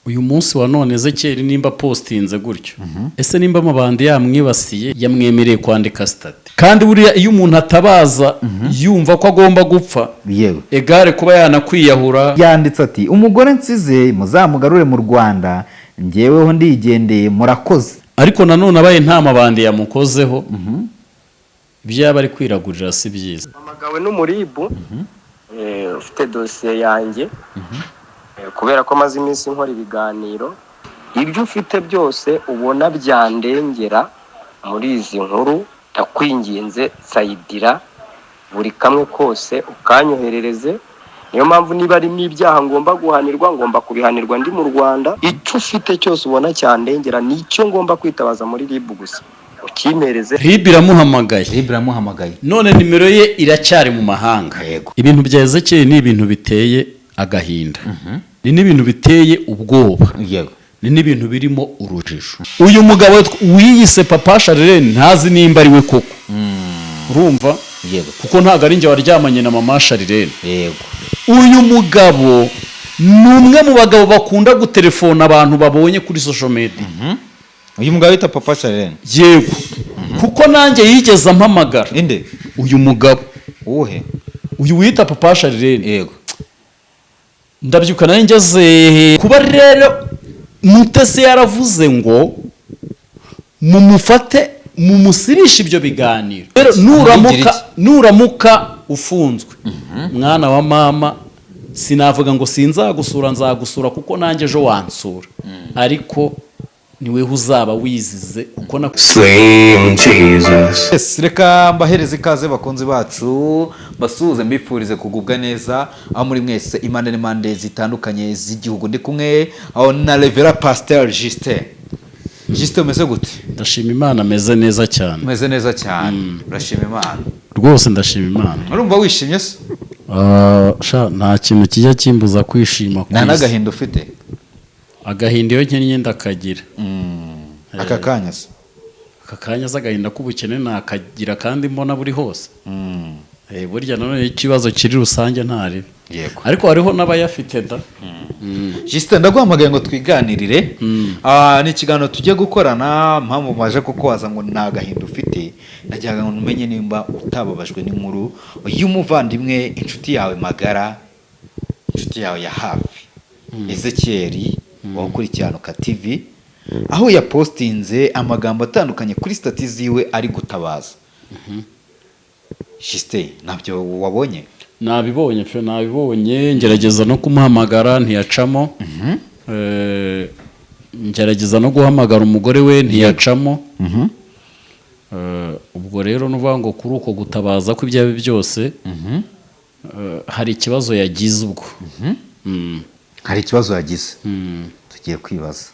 uyu munsi wa none Ezekiel nimba postinze gutyo ese nimba amabandi yamwibasiye yamwemereye kwandika state kandi buriya iyo umuntu atabaza yumva ko agomba gupfa yewe egare kuba yanakwiyahura yanditse ati umugore nsize muzamugarure mu Rwanda njyeweho ndigendeye murakoze ariko nanone abaye nta mabandi yamukozeho byaba ari kwiragurira si byiza amagawe n'umuribu ufite dosiye yanjye kubera ko maze iminsi nkora ibiganiro ibyo ufite byose ubona byandengera muri izi nkuru ndakwinginze sayidira buri kamwe kose ukanyoherereze niyo mpamvu niba ari n'ibyaha ngomba guhanirwa ngomba kubihanirwa ndi mu Rwanda icyo ufite cyose ubona cyandengera nicyo ngomba kwitabaza muri RIB gusa ukimpereze RIB iramuhamagaye none nimero ye iracyari mu mahanga ibintu bya Ezekiel ni ibintu biteye agahinda ni n'ibintu biteye ubwoba ni n'ibintu birimo urujijo uyu mugabo wiyise Papa Charlene ntazi nimba ari we koko urumva kuko ntago ari njye waryamanye na Mama Charlene uyu mugabo ni umwe mu bagabo bakunda gutelefona abantu babonye kuri social media uyu mugabo wita Papa Charlene yego kuko nanjye yigeze ampamagara inde uyu mugabo uyu wita Papa Charlene yego ndabyuka nari ngeze kuba rero Mutesi yaravuze ngo mumufate mumusirisha ibyo biganiro rero nuramuka ufunzwe mwana wa mama sinavuga ngo sinzagusura nzagusura kuko nanjye ejo wansura ariko niwe uzaba wizize uko na Jesus reka mbahereze ikaze bakunzi bacu basuhuze mbifurize kugubwa neza aho muri mwese imande n'imande zitandukanye z'igihugu ndi kumwe aho na Reverend Pasteur Justin umeze gute? Ndashima Imana ameze neza cyane. Umeze neza cyane. Urashima Imana. Rwose ndashima Imana. Urumva wishimye se? Nta kintu kijya kimbuza kwishima kwisi. Nta nagahinda ufite? Agahinda iyo nkennye ndakagira. Aka kanya se? Aka kanya z'agahinda k'ubukene nakagira kandi mbona buri hose. Burya nanone ikibazo kiri rusange ntari. Yego. Ariko hariho n'abayafite da. Justin ndaguhamagaye ngo twiganirire. Ni ikiganiro tujye gukorana mpamvu maje kukubaza ngo nta gahinda ufite. Nagira ngo umenye nimba utababajwe n'inkuru y'umuvandimwe inshuti yawe magara, inshuti yawe ya hafi. Ezekiel wakurikiranka TV aho yapostinze amagambo atandukanye kuri stati ziwe ari gutabaza. Justin nabyo wabonye? Nabibonye ngerageza no kumuhamagara ntiyacamo. Ngerageza no guhamagara umugore we ntiyacamo. Ubwo rero nuvuga ngo kuri uko gutabaza ko ibyabe byose hari ikibazo yagize ubwo. Hari ikibazo yagize. Tugiye kwibaza.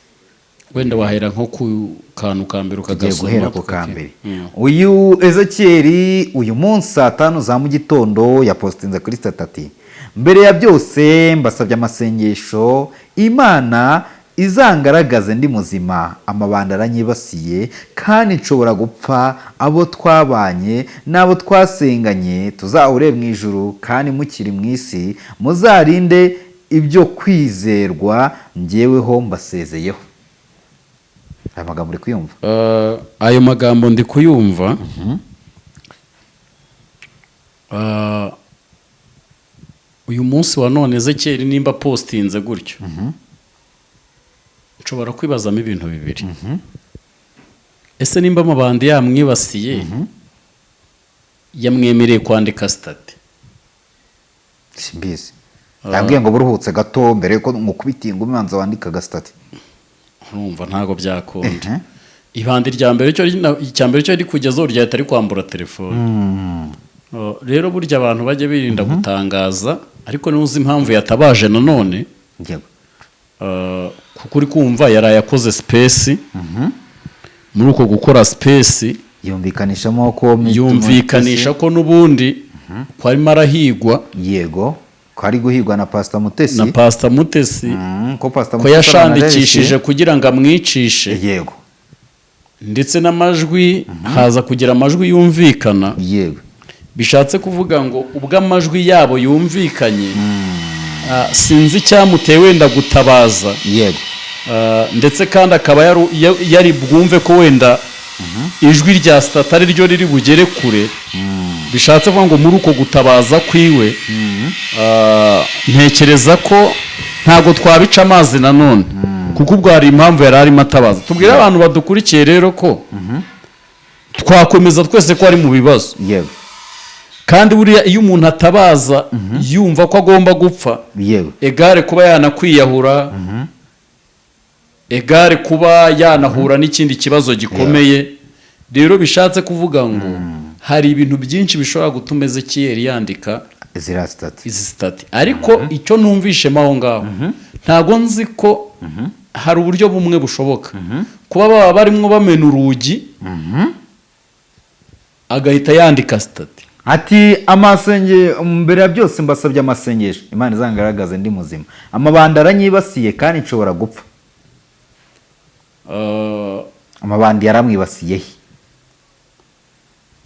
Wenda wahera nko ku kantu kambere ukagasoma guhera ku kambere. Uyu Ezekiel uyu munsi 5 za mu gitondo yapostinze kuri statati. Mbere ya byose mbasabye amasengesho Imana izangaragaze ndi muzima amabanda aranyibasiye kandi nshobora gupfa abo twabanye nabo twasenganye tuzahure mu ijuru kandi mukiri mu isi muzarinde ibyo kwizerwa njyeweho mbasezeyeho. Aya magambo uri kuyumva? Ayo magambo ndi kuyumva. Uyu munsi wa none Ezekiel nimba postinze gutyo nshobora kwibazamo ibintu bibiri. Ese nimba amabandi yamwibasiye yamwemereye kwandika state? Simbizi. Yambwiye ngo buruhutse gato mbere ko mukubitinga umanza wandika state. Urumva ntago byakunda. Ibandi rya mbere cyo ari kugezaho ryahita ari kwambura telefone. Rero burya abantu bajye birinda gutangaza ariko nuzi impamvu yatabaje nanone. Kuko uri kumva yarayakoze space. Muri uko gukora space yumvikanishamo ko nubundi ko ari marahigwa. Yego. Ko ari guhigwa na Pastor Mutesi. Na Pastor Mutesi. Ko yashandikishije kugira ngo amwicishe. Yego. Ndetse n'amajwi haza kugira amajwi yumvikana. Yego. Bishatse kuvuga ngo ubwo amajwi yabo yumvikanye sinzi cyamuteye wenda gutabaza. Yego. ndetse kandi akaba yari bwumve ko wenda ijwi rya sitati ari ryo riri bugere kure, bishatse kuvuga ngo muri uko gutabaza kwiwe ntekereza ko ntabwo twabica amazi nanone, kuko ubwo hari impamvu yari arimo atabaza. Tubwire abantu badukurikiye rero ko twakomeza twese ko ari mu bibazo, kandi buriya iyo umuntu atabaza yumva ko agomba gupfa, egare kuba yanakwiyahura, egare kuba yanahura n'ikindi kibazo gikomeye. Rero bishatse kuvuga ngo hari ibintu byinshi bishobora gutuma Ezekiyeli yandika izi sitati, ariko icyo numvishemo aho ngaho ntabwo nzi ko hari uburyo bumwe bushoboka kuba baba barimo bamena urugi agahita yandika sitati. Ati mbere ya byose mbasabye amasengesho, Imana izangaragaze ndi muzima, amabandi aranyibasiye kandi nshobora gupfa. Amabandi yaramwibasiye he?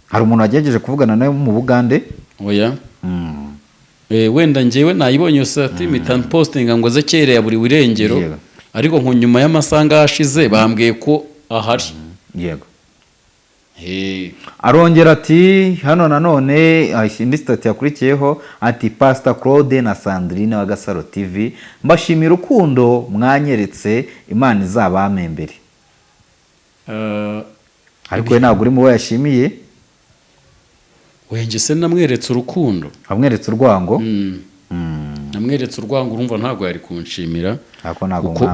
Hari umuntu wagerageje kuvugana nawe mu Bugande? Oya. Wenda njyewe nayibonye iyo sitati mpita postinga ngo Ezekiyeli yaburiwe irengero, ariko nko nyuma y'amasanga ashize bambwiye ko ahari. Yego. Arongera ati hano nanone indi sitati yakurikiyeho ati Pastor Claude na Sandrine wa Gasaro TV, mbashimira urukundo mwanyeretse, Imana izabamembere. Ariko we ntabwo uri mu bo yashimiye. Wenge se namweretse urukundo, amweretse urwango. Namweretse urwango, urumva ntabwo yari kunshimira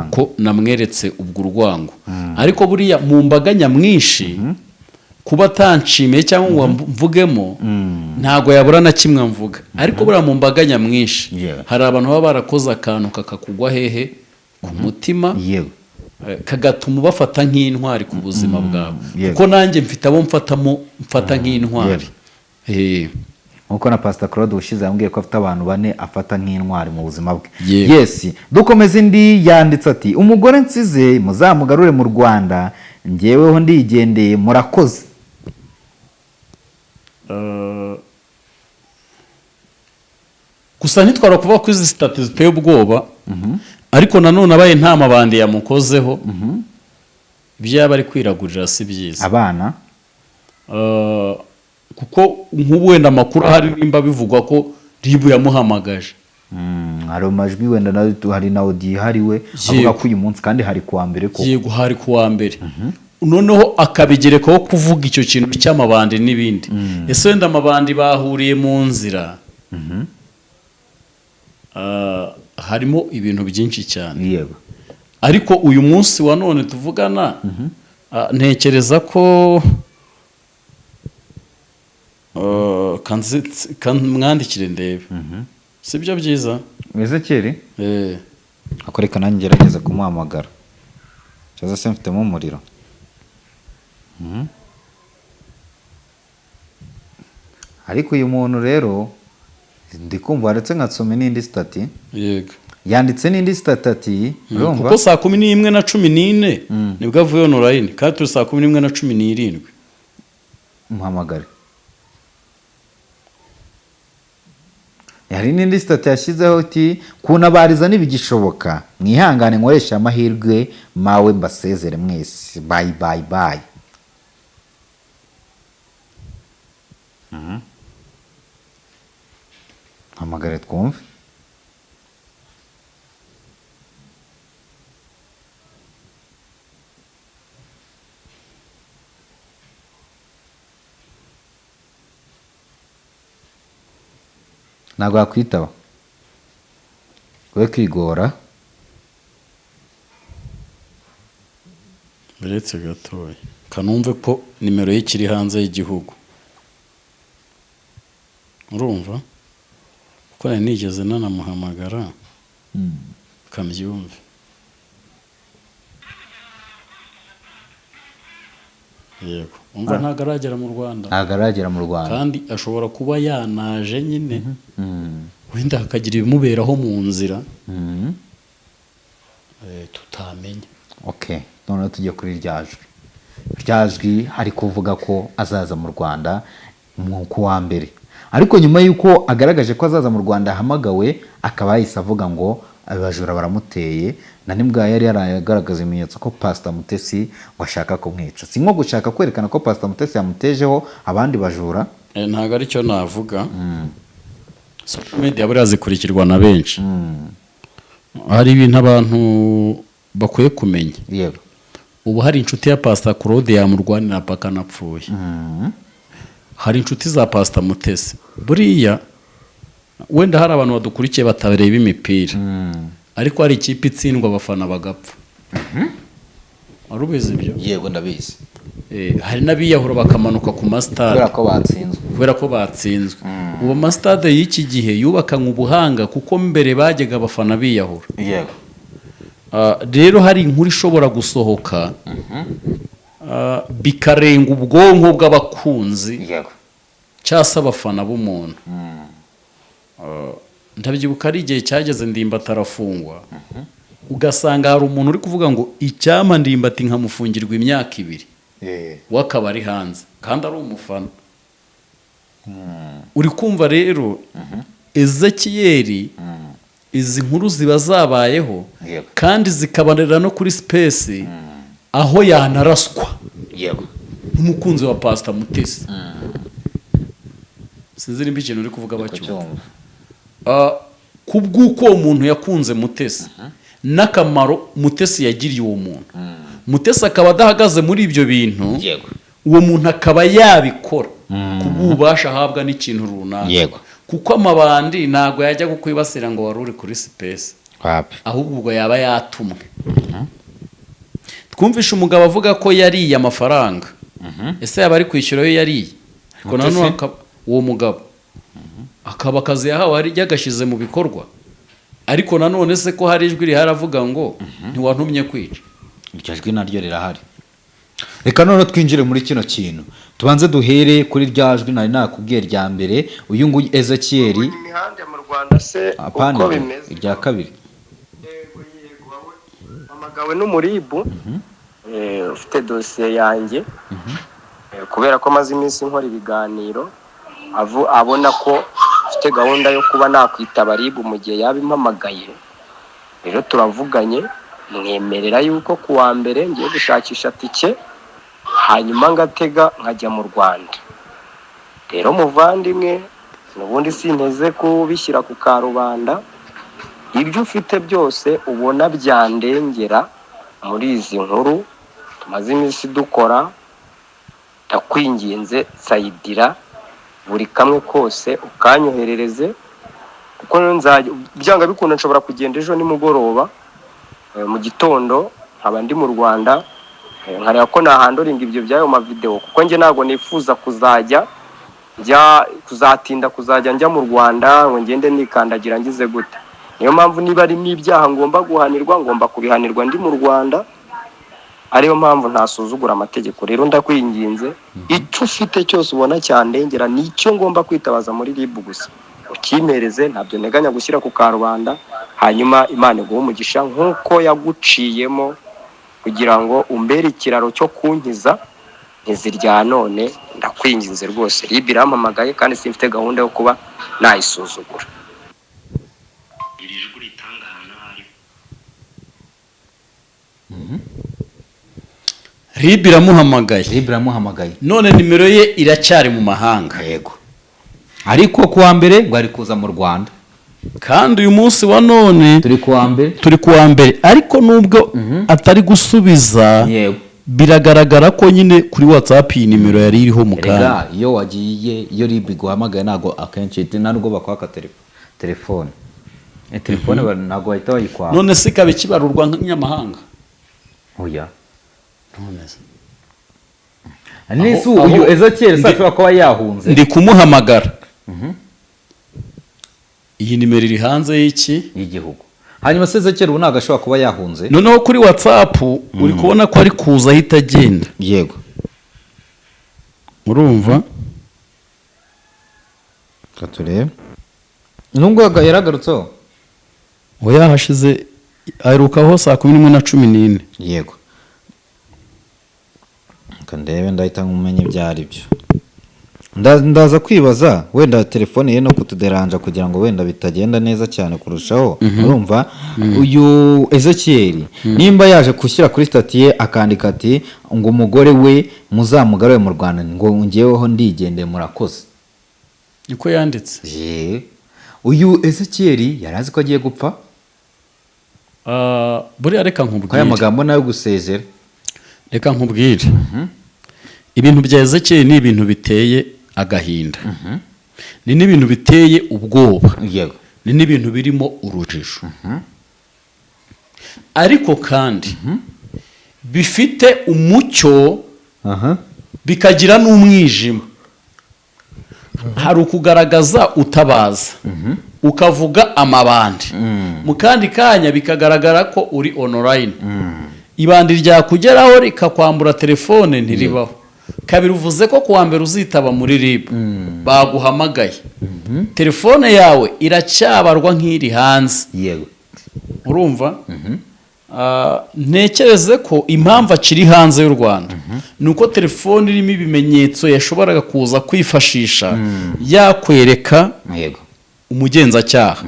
ko namweretse ubwo urwango. Ariko buriya mu mbaga nyamwinshi kuba atanshimiye cyangwa ngo mvugemo ntabwo yabura na kimwe mvuga. Ariko buriya mu mbaga nyamwinshi hari abantu baba barakoze akantu kakakugwa hehe ku mutima, kagatuma bafata nk'intwari ku buzima bwawe, kuko nanjye mfite abo mfata nk'intwari. Nkuko na Pastor Claude ushize yambwiye ko afite abantu 4 afata nk'intwari mu buzima bwe. Yes, dukomeza. Indi yanditse ati umugore nsize muzamugarure mu Rwanda, njyeweho ndigendeye, murakoze. Gusa ntitwara kuvuga ko izi sitati ziteye ubwoba, ariko nanone abaye nta mabandi yamukozeho, ibyo yaba ari kwiragurira si byiza. Abana kuko nk'ubu wenda amakuru ahari nimba bivugwa ko Ribu yamuhamagaje, hari amajwi wenda hari na audio ihariwe avuga ko uyu munsi kandi hari kuwa mbere ko. Yego, hari kuwa mbere. Noneho akabigerekaho kuvuga icyo kintu cy'amabandi n'ibindi. Ese wenda amabandi bahuriye mu nzira, harimo ibintu byinshi cyane. Yego. Ariko uyu munsi wa none tuvugana, ntekereza ko mwandikire ndebe. Sibyo byiza? Ezekiyeli? Akoreka nanjye ngerageza kumuhamagara. Cyaza se mfitemo umuriro. Ariko uyu muntu rero ndikumva waretse nkatsome n'indi stati. Yego. Yanditse n'indi stati ati urumva kuko saa 11:14 nibwo avuye online, kandi turi saa 11:17. Muhamagare. Hari n'indi stati yashyizeho ati kunabariza nibigishoboka, mwihangane nkoresha amahirwe mawe mbasezere mwese, bye bye bye. Hamagare twumve. Ntabwo yakwitaba, we kwigora. Uretse gatoya kanumve ko nimero ye kiri hanze y'igihugu, urumva ko nari nigeze nanamuhamagara kambyumve. Yego, umva ntabwo aragera mu Rwanda. Ntabwo aragera mu Rwanda, kandi ashobora kuba yanaje nyine, wenda hakagira ibimuberaho mu nzira tutamenya. Okay, none tujye kuri ryajwi hari kuvuga ko azaza mu Rwanda ku wa mbere, ariko nyuma y'uko agaragaje ko azaza mu Rwanda ahamagawe, akaba yahise avuga ngo abajura baramuteye na nibwo yari yaragaragaza ibimenyetso ko Pastor Mutesi ngo ashaka kumwica. Si nko gushaka kwerekana ko Pastor Mutesi yamutejeho abandi bajura. Ntago ari cyo navuga. Social media buriya zikurikirwa na benshi. Hari ibintu abantu bakwiye kumenya. Yego. Ubu hari inshuti ya Pastor Claude yamurwanira paka napfuye. Hari inshuti za Pastor Mutesi. Buriya wenda hari abantu badukurikiye batabereye imipira. Ariko hari ikipe itsindwa abafana bagapfa. Warubizi ibyo? Yego ndabizi. Hari n'abiyahura bakamanuka ku mastade kubera ko batsinzwe. Ubu mastade y'iki gihe yubakanywe ubuhanga kuko mbere bajyaga abafana biyahura. Yego. Rero hari inkuru ishobora gusohoka bikarenga ubwonko bw'abakunzi cyase abafana b'umuntu. Ndabyibuka ari igihe cyageze Ndimbati arafungwa. Ugasanga hari umuntu uri kuvuga ngo icyama Ndimbati nkamufungirwa imyaka 2. Wakaba ari hanze kandi ari umufana. Uri kumva rero Ezekiel izi nkuru ziba zabayeho kandi zikabanira no kuri space aho yanaraswa. Yego. N'umukunzi wa Pastor Mutesi. Sinzi nimba ikintu uri kuvuga bacyo. Kubw'uko umuntu yakunze Mutesi n'akamaro Mutesi yagiriye uwo muntu. Mutesi akaba adahagaze muri ibyo bintu. Yego. Uwo muntu akaba yabikora kububasha ahabwa n'ikintu runaka. Yego. Kuko amabandi ntago yajya kukwibasira ngo waruri kuri space. Ahubwo ubwo yaba yatumwe. Twumvisha umugabo avuga ko yariye amafaranga. Ese yaba ari kwishyura yo yariye. Ariko nanone uwo mugabo akaba akazi yahawe ari yagashize mu bikorwa. Ariko nanone se ko hari ijwi rihari avuga ngo ntiwantumye kwica. Iryo jwi naryo rirahari. Reka none twinjire muri kino kintu. Tubanze duhere kuri rya jwi nari nakubwiye rya mbere. Uyu nguyu Ezekiel imihanda mu Rwanda se uko bimeze. Irya kabiri. Yego amagawe n'umuribu ufite dosiye yanjye. Kubera ko maze iminsi nkora ibiganiro abona ko ufite gahunda yo kuba nakwitaba ribu mu gihe yabimpamagaye. Rero turavuganye mwemerera yuko kuwa mbere ngiye gushakisha tike hanyuma ngatega nkajya mu Rwanda. Rero muvandimwe nubundi sinteze kubishyira ku karubanda. Ibyo ufite byose ubona byandengera muri izi nkuru tumaze iminsi dukora, ndakwinginze sayidira buri kamwe kose ukanyoherereze kuko byanga bikunda nshobora kugenda ejo nimugoroba mu gitondo nkaba ndi mu Rwanda nkareba ko nahandoringa ibyo byayo ma video kuko nge nago nifuza kuzajya kuzajya njya mu Rwanda ngo ngende nikandagira ngize gute. Niyo mpamvu niba ari n'ibyaha ngomba guhanirwa ngomba kubihanirwa ndi mu Rwanda. Ariyo mpamvu ntasuzugura amategeko. Rero ndakwinginze icyo ufite cyose ubona cyandengera nicyo ngomba kwitabaza muri RIB gusa ukimereze. Ntabyo neganya gushyira ku karubanda, hanyuma Imana iguhe umugisha nkuko yaguciyemo kugira ngo umbere ikiraro cyo kunkiza ntizirya none. Ndakwinginze rwose RIB irampamagaye kandi simfite gahunda yo kuba nayisuzugura. RIB iramuhamagaye. None nimero ye iracyari mu mahanga. Yego. Ariko kuwa mbere ngo ari kuza mu Rwanda. Kandi uyu munsi wa none turi kuwa mbere ariko nubwo atari gusubiza. Yego. Biragaragara ko nyine kuri WhatsApp iyi nimero yari iriho mu kanya. Iyo wagiye iyo RIB guhamagaye nago akenshi ntabwo bakwaka telefone. Telefone ntabwo bahita bayikwa. None se kabe kibarurwa nk'anyamahanga. Oya. None uyu Ezekiel sashobora kuba yahunze. Ndi kumuhamagara. Iyi nimero iri hanze y'iki y'igihugu. Hanyuma se Ezekiel ubu ntabwo ashobora kuba yahunze. Noneho kuri WhatsApp uri kubona ko ari kuza ahita agenda. Yego. Urumva? Katurebe. Nubwo yaragarutseho. Oya hashize aherukaho saa 11:14. Yego. Ndebe ndahita nkumenye byari byo. ndaza kwibaza wenda telefone ye no kutuderanja kugira ngo wenda bitagenda neza cyane kurushaho. urumva uyu Ezekiel nimba yaje gushyira kuri stati ye akandika ati ngo umugore we muzamugarure mu Rwanda ngo ngeweho ndigendeye murakoze, niko yanditse. uyu Ezekiel yari azi ko agiye gupfa. buriya reka nkubwire ko aya magambo nayo gusezera. reka nkubwire ibintu bya Ezekiel ni ibintu biteye agahinda, ni n'ibintu biteye ubwoba, ni n'ibintu birimo urujijo, ariko kandi bifite umucyo bikagira n'umwijima. hari ukugaragaza utabaza ukavuga amabandi, mu kandi kanya bikagaragara ko uri online. ibandi ryakugeraho rikakwambura telefone ntiribaho. kabiri uvuze ko kuwa mbere uzitaba muri RIB baguhamagaye, telefone yawe iracyabarwa nk'iri hanze. urumva? ntekereze ko impamvu akiri hanze y'u Rwanda ni uko telefone irimo ibimenyetso yashoboraga kuza kwifashisha yakwereka umugenzacyaha.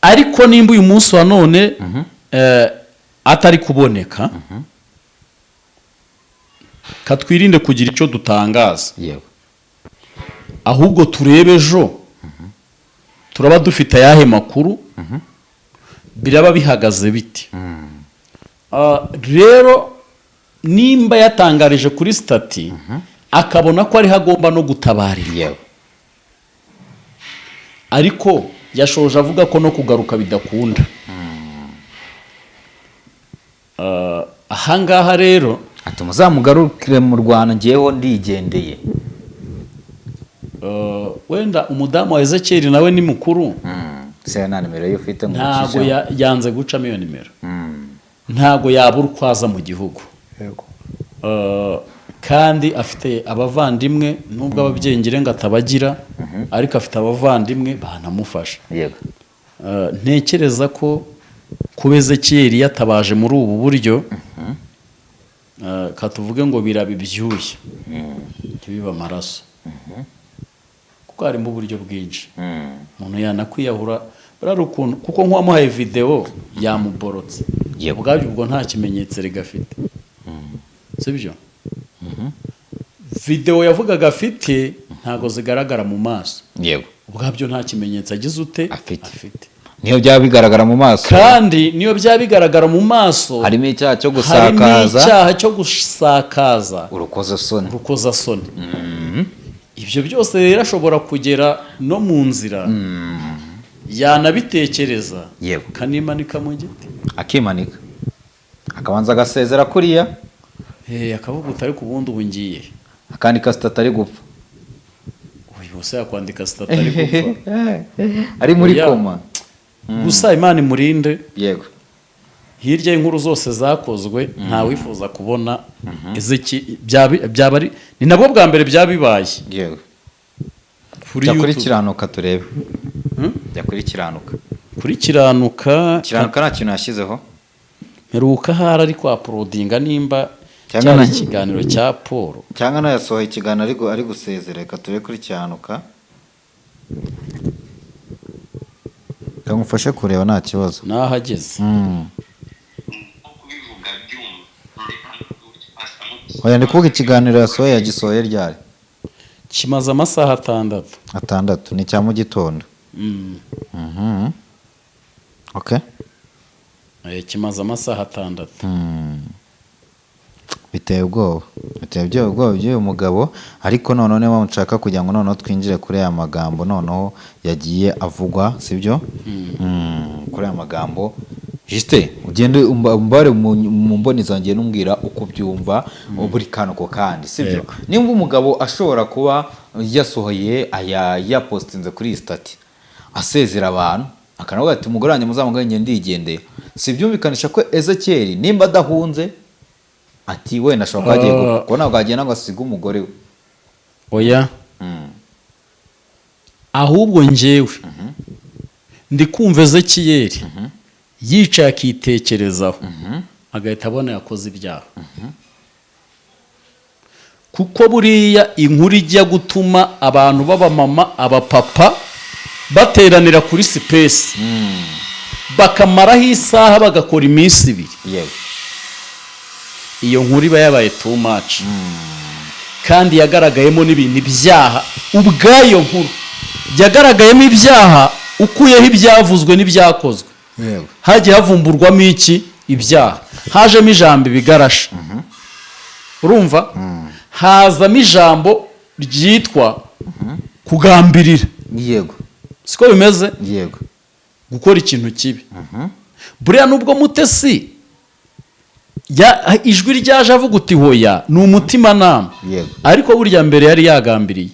ariko nimba uyu munsi wa none atari kuboneka, katwirinde kugira icyo dutangaza, ahubwo turebe ejo turaba dufite ayahe makuru, biraba bihagaze biti. rero nimba yatangarije kuri stati akabona ko ariho agomba no gutabarira, ariko yashoje avuga ko no kugaruka bidakunda. ahangaha rero ati muzamugarukire mu Rwanda ngeweho ndigendeye. wenda umudamu wa Ezekiel nawe ni mukuru, se na nimero yo ufite ntago yanze gucamo iyo nimero, ntago yabura ukwaza mu gihugu. kandi afite abavandimwe, nubwo ababyeyi ngire ngo atabagira, ariko afite abavandimwe banamufasha. ntekereza ko kuba Ezekiel yatabaje muri ubu buryo, katuvuge ngo biraba ibyuya ntibiba amaraso, kuko harimo uburyo bwinshi umuntu yanakwiyahura. kuko nk'uwamuhaye video yamuborotse, ubwabyo ubwo nta kimenyetso rigafite, sibyo? video yavugaga afite ntago zigaragara mu maso, ubwabyo nta kimenyetso agize ute afite. niyo byaba bigaragara mu maso, kandi niyo byaba bigaragara mu maso harimo icyaha cyo gusakaza urukozasoni. ibyo byose rero ashobora kugera no mu nzira, yanabitekereza kanimanika mu giti, akimanika akabanza agasezera kuriya, akavuga utari ku bundi ubu ngiye, akandika sitati ari gupfa. uyu bose yakwandika sitati ari gupfa ari muri koma. gusa Imana imurinde. hirya y'inkuru zose zakozwe nta wifuza kubona byaba ari ni nabwo bwa mbere byabibaye. jya kuri Kiranuka turebe. jya kuri Kiranuka. kuri Kiranuka nta kintu yashyizeho. mperuka hari ari kwa porodinga nimba cyari ikiganiro cya Paul cyangwa nayo yasohoye ikiganiro ari gusezera. Reka turebe kuri Kiranuka, ngufashe kureba nta kibazo nahageze. oya ndi kuvuga ikiganiro yasohoye, yagisohoye ryari? kimaze amasaha 6 ni cya mu gitondo. okay, kimaze amasaha 6. biteye ubwoba by'uyu mugabo. ariko noneho niba nshaka kugira ngo noneho twinjire kuri aya magambo noneho yagiye avugwa, sibyo? kuri aya magambo Juste ugende umbare mu mboni zanjye numbwira uko byumva buri kantu ko kandi, sibyo? Nimba umugabo ashobora kuba yasohoye ya postinze kuri stati asezera abantu, akanavuga ati umugore wanjye muzamugaye ndigendeye, sibyumvikanisha ko Ezekiel nimba adahunze ati we nashobora kwagiye ko ntabwo agenda ngo asiga umugore we. Oya, ahubwo njyewe ndi kumva Ezekiel yicaye akitekerezaho agahita abona yakoze ibyaha. kuko buriya inkuru ijya gutuma abantu b'abamama abapapa bateranira kuri sipesi bakamaraho isaha bagakora iminsi 2 yego iyo nkuru iba yabaye too much kandi yagaragayemo n'ibintu ibyaha ubwayo nkuru yagaragayemo ibyaha ukuyeho ibyavuzwe n'ibyakozwe yego hagiye havumburwamo iki ibyaha hajemo ijambo ibigarasha urumva hazamo ijambo ryitwa kugambirira yego siko bimeze yego gukora ikintu kibi buriya nubwo Mutesi ijwi ryaje avuga uti hoya ni umutimanama yego ariko burya mbere yari yagambiriye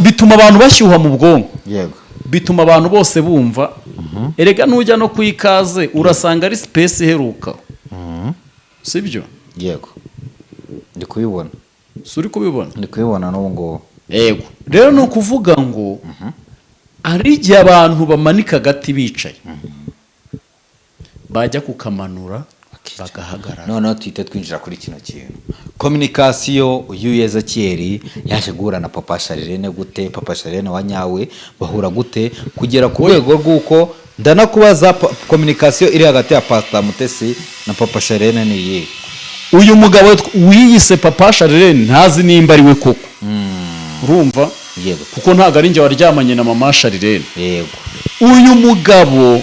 bituma abantu bashyuha mu bwonko yego bituma abantu bose bumva erega nujya no ku ikaze urasanga ari space iheruka sibyo yego ndi kubibona suri kubibona ndi kubibona n'ubu ngubu yego rero ni ukuvuga ngo ari igihe abantu bamanika agati bicaye bajya kukamanura bagahagarara noneho tuhite twinjira kuri kino kintu kominikasiyo uyu Ezekiel yaje guhura na papa Sharirene gute papa Sharirene wa nyawe bahura gute kugera ku rwego rw'uko ndanakubaza kominikasiyo iri hagati ya Pastor Mutesi na papa Sharirene ni iyihe uyu mugabo wiyise papa Sharirene ntazi nimba ari we koko urumva yego kuko ntabwo ari njye waryamanye na mama Sharirene yego uyu mugabo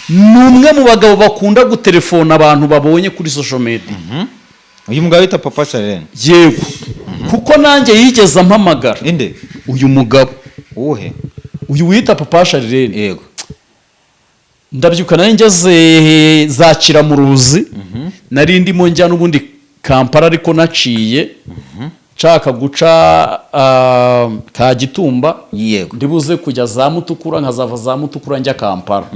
ni umwe mu bagabo bakunda gutelefona abantu babonye kuri social media uyu mugabo wita papa Sharirene yego kuko nanjye yigeze ampamagara inde uyu mugabo uhe uyu wita papa Sharirene yego ndabyuka nari ngeze za Kiramuruzi nari ndimo njya n'ubundi Kampala ariko naciye nshaka guca Kagitumba yego ndibuze kujya za Mutukura nkazava za Mutukura njya Kampala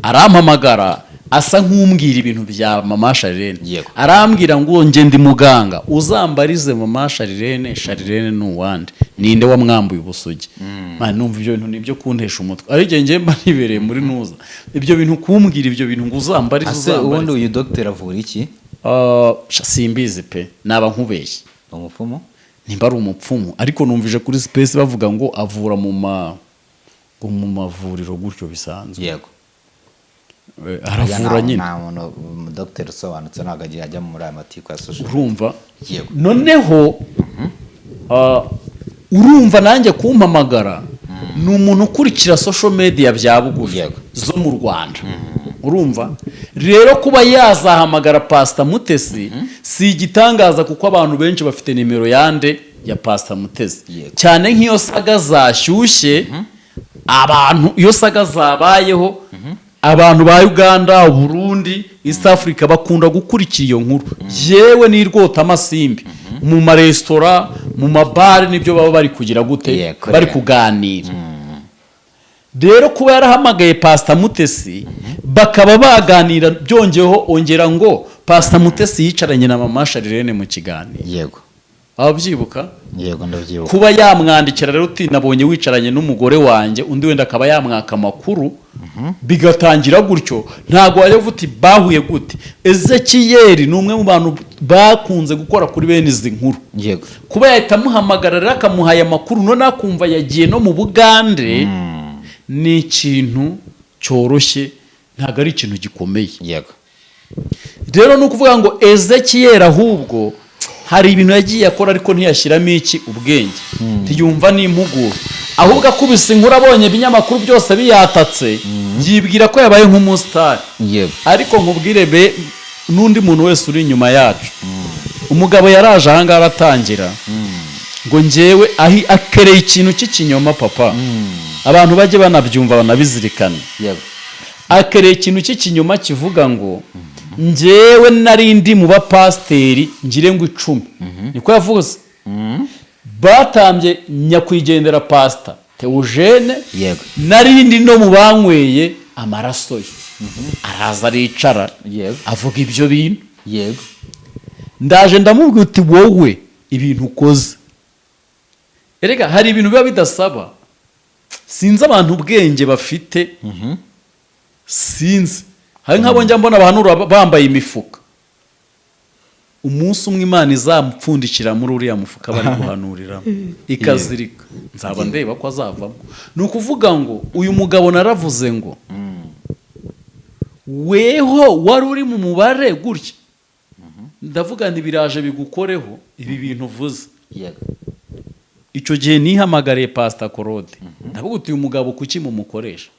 arampamagara asa nk'umbwira ibintu bya mama Sharirene yego arambwira ngo nge ndi muganga uzambarize mama Sharirene Sharirene n'uwandi ninde wamwambuye ubusugi numva ibyo bintu nibyo kuntesha umutwe ari igihe ngiye mba nibereye muri nuza ibyo bintu kumbwira ibyo bintu ngo uzambarize ubundi uyu doctor avura iki simbizi pe naba nkubeshye umupfumu nimba ari umupfumu ariko numvije kuri space bavuga ngo avura mu mavuriro gutyo bisanzwe yego aravura nyine nta muntu doctor usobanutse ntabwo agiye ajya muri aya matiko ya social urumva yego noneho urumva nanjye kumpamagara ni umuntu ukurikira social media bya bugufi zo mu Rwanda urumva rero kuba yazahamagara Pastor Mutesi si igitangaza kuko abantu benshi bafite nimero yande ya Pastor Mutesi cyane nk'iyo saga zashyushye abantu iyo saga zabayeho abantu ba Uganda Burundi East Africa bakunda gukurikira iyo nkuru yewe n'irwota amasimbi mu maresitora mu mabare nibyo baba bari kugira gute bari kuganira rero kuba yarahamagaye Pastor Mutesi bakaba baganira byongeyeho ongera ngo Pastor Mutesi yicaranye na mama Sharirene mu kiganiro yego ababyibuka yego ndabyibuka kuba yamwandikira rero uti nabonye wicaranye n'umugore wanjye undi wenda akaba yamwaka amakuru bigatangira gutyo ntago warevuga uti bahuye gute Ezekiel ni umwe mu bantu bakunze gukora kuri bene izi nkuru yego kuba yahita amuhamagara rero akamuhaye amakuru none akumva yagiye no mu Bugande ni ikintu cyoroshye ntago ari ikintu gikomeye yego rero ni ukuvuga ngo Ezekiel ahubwo hari ibintu yagiye akora ariko ntiyashyiramo iki ubwenge ntiyumva n'impuguro ahubwo akubise inkuru abonye ibinyamakuru byose biyatatse yibwira ko yabaye nk'umusitari yego ariko nkubwire be n'undi muntu wese uri inyuma yacu umugabo yaraje ahangaha aratangira ngo njyewe akereye ikintu cy'ikinyoma papa abantu bajye banabyumva banabizirikana yego akereye ikintu cy'ikinyoma kivuga ngo njyewe narindi mu bapasiteri ngire ngo 10 niko yavuze batambye nyakwigendera Pastor Theogene yego narindi no mu banyweye amaraso ye araza aricara yego avuga ibyo bintu yego ndaje ndamubwira uti wowe ibintu ukoze erega hari ibintu biba bidasaba sinzi abantu ubwenge bafite sinzi hari nk'abo njya mbona abantu bambaye imifuka umunsi umwe Imana izamupfundikira muri uriya mufuka bari guhanuriramo ikazirika, nzaba ndeba ko azavamo. Ni ukuvuga ngo uyu mugabo naravuze ngo weho wari uri mu mubare gutya, ndavuga nti biraje bigukoreho ibi bintu uvuze. Icyo gihe nihamagariye Pastor Claude, ndavuga uti uyu mugabo kuki mumukoresha?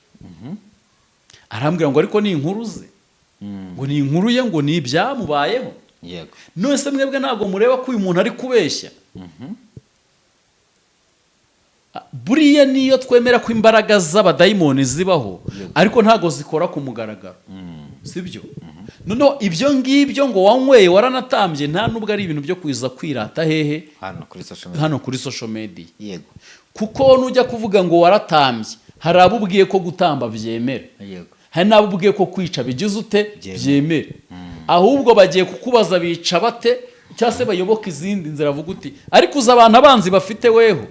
Arambwira ngo ariko ni inkuru ze, ngo ni inkuru ye, ngo ni ibyamubayeho. None se mwebwe ntabwo mureba ko uyu muntu ari kubeshya? Buriya niyo twemera ko imbaraga z'abadayimoni zibaho, ariko ntabwo zikora ku mugaragaro, sibyo? Noneho ibyo ngibyo ngo wanyweye waranatambye, nta nubwo ari ibintu byo kwiza kwirata hehe hano kuri social media. Kuko nujya kuvuga ngo waratambye, hari abo ubwiye ko gutamba byemera, hari n'abo ubwiye ko kwica bigize ute byemera. Ahubwo bagiye kukubaza bica bate, cyangwa se bayoboka izindi nzira. Avuga uti ariko uza abantu abanzi bafite weho,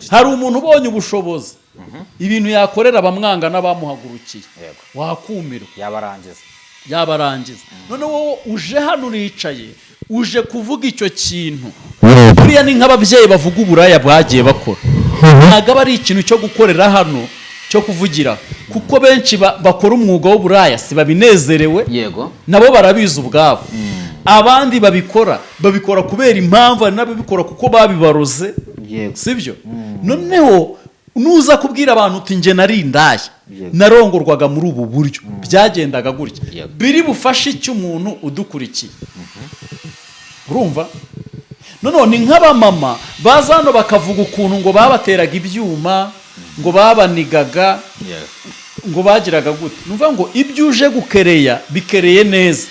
hari umuntu ubonye ubushobozi ibintu yakorera bamwanga n'abamuhagurukiye, wakumirwa, yabarangiza. None wowe uje hano uricaye, uje kuvuga icyo kintu. Buriya ni nk'ababyeyi bavuga uburaya bwagiye bakora, ntabwo aba ari ikintu cyo gukorera hano cyo kuvugira, kuko benshi bakora umwuga w'uburaya si babinezerewe, nabo barabizi ubwabo. Abandi babikora kubera impamvu, ari n'ababikora kuko babibaroze, sibyo? Noneho nuza kubwira abantu uti nge nari indaya, narongorwaga muri ubu buryo, byagendaga gutya, biri bufashe icyo umuntu udukurikiye. Urumva? Noneho ni nk'abamama baza hano bakavuga ukuntu ngo babateraga ibyuma, ngo babanigaga, ngo bagiraga gute. Numva ngo ibyo uje gukereya bikereye neza,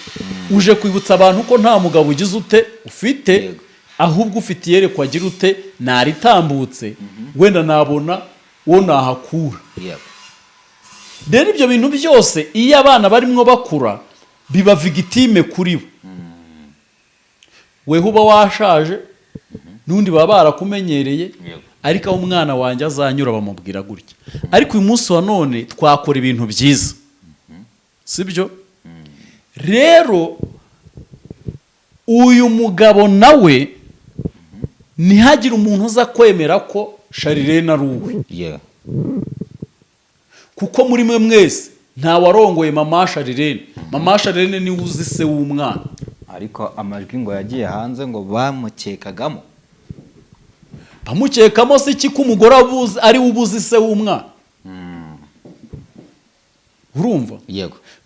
uje kwibutsa abantu ko nta mugabo ugize ute ufite, ahubwo ufite yerekwa agira ute naritambutse, wenda nabona wo nahakura. Rero ibyo bintu byose iyo abana barimwo bakura biba victime kuri bo. Weho uba washaje, n'undi baba barakumenyereye, ariko aho umwana wanjye azanyura bamubwira gutya. Ariko uyu munsi wa none twakora ibintu byiza, sibyo? Rero uyu mugabo nawe ntihagire umuntu uza kwemera ko Sharirene ari uwe, kuko muri mwe mwese nta warongoye mama Sharirene. Mama Sharirene niwe uzi se w'umwana, ariko amajwi ngo yagiye hanze ngo bamukekagamo. Bamukekamo se iki ko umugore ari ubuzi se w'umwana? Urumva?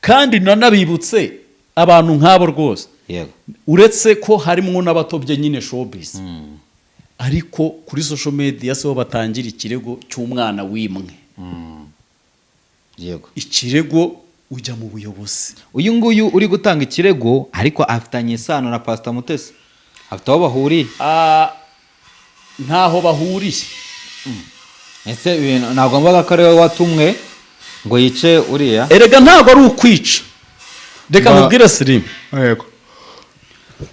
Kandi nanabibutse abantu nk'abo rwose, uretse ko harimo n'abatobye nyine showbiz, ariko kuri social media se bo batangira ikirego cy'umwana w'imwe. Ikirego ujya mu buyobozi. Uyu nguyu uri gutanga ikirego ariko afitanye isano na Pastor Mutesi, afite aho bahuriye? Ntaho bahuriye. Ese ibintu ntabwo mbaga ko ari we watumwe ngo yice uriya? Erega ntabwo ari ukwica. Reka mubwire Slim,